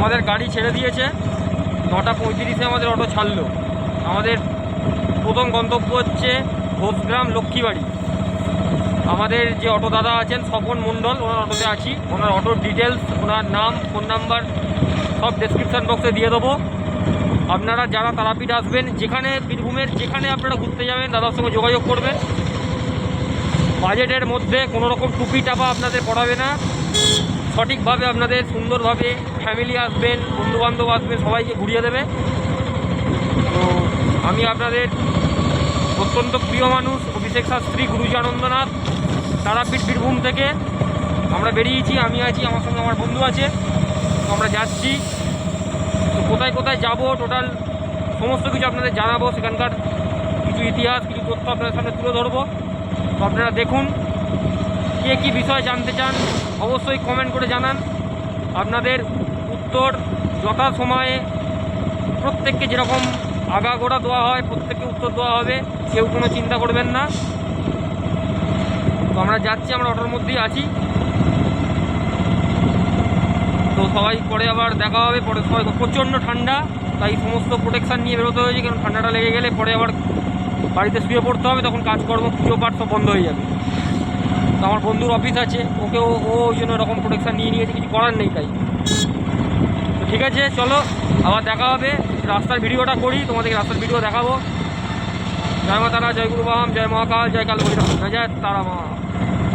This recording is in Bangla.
আমাদের গাড়ি ছেড়ে দিয়েছে, 9:35 আমাদের অটো ছাড়লো। আমাদের প্রথম গন্তব্য হচ্ছে ঘোষগ্রাম লক্ষ্মীবাড়ি। আমাদের যে অটো দাদা আছেন স্বপন মণ্ডল, ওনার অটোতে আছি। ওনার অটোর ডিটেলস, ওনার নাম, ফোন নাম্বার সব ডেসক্রিপশান বক্সে দিয়ে দেবো। আপনারা যারা তারাপীঠ আসবেন, যেখানে বীরভূমের যেখানে আপনারা ঘুরতে যাবেন, দাদার সঙ্গে যোগাযোগ করবেন। বাজেটের মধ্যে কোনো রকম টুপি টাপা আপনাদের পড়াবে না, সঠিকভাবে আপনাদের সুন্দরভাবে ফ্যামিলি আসবেন, বন্ধুবান্ধব আসবেন, সবাইকে ঘুরিয়ে দেবে। তো আমি আপনাদের অত্যন্ত প্রিয় মানুষ অভিষেক শাস্ত্রী, গুরুজি আনন্দনাথ, তারাপীঠ বীরভূম থেকে আমরা বেরিয়েছি। আমি আছি, আমার সঙ্গে আমার বন্ধু আছে। তো আমরা যাচ্ছি। তো কোথায় কোথায় যাব টোটাল সমস্ত কিছু আপনাদের জানাবো। সেখানকার কিছু ইতিহাস, কিছু তথ্য আপনাদের সামনে তুলে ধরবো। তো আপনারা দেখুন, কে কী বিষয় জানতে চান অবশ্যই কমেন্ট করে জানান। আপনাদের উত্তর যথাসময়ে প্রত্যেককে যেরকম আগাগোড়া দেওয়া হয় প্রত্যেককে উত্তর দেওয়া হবে, কেউ কোনো চিন্তা করবেন না। তো আমরা যাচ্ছি, আমরা অটোর মধ্যেই আছি। তো সবাই পরে আবার দেখা হবে। পরে সবাই প্রচণ্ড ঠান্ডা, তাই সমস্ত প্রোটেকশান নিয়ে বেরোতে হয়েছে, কারণ ঠান্ডাটা লেগে গেলে পরে আবার বাড়িতে শুয়ে পড়তে হবে, তখন কাজকর্ম পুজো পাঠ সব বন্ধ হয়ে যাবে। তো আমার বন্ধুর অফিস আছে, ওকেও ওই জন্য এরকম প্রোটেকশান নিয়ে নিয়েছে, কিছু করার নেই তাই। তো ঠিক আছে, চলো আবার দেখা হবে। রাস্তার ভিডিওটা করি, তোমাদেরকে রাস্তার ভিডিও দেখাবো। জয় মা তারা, জয় গুরু বাম, জয় মহাকাল, জয় কাল ভৈরব, জয় তারা মা।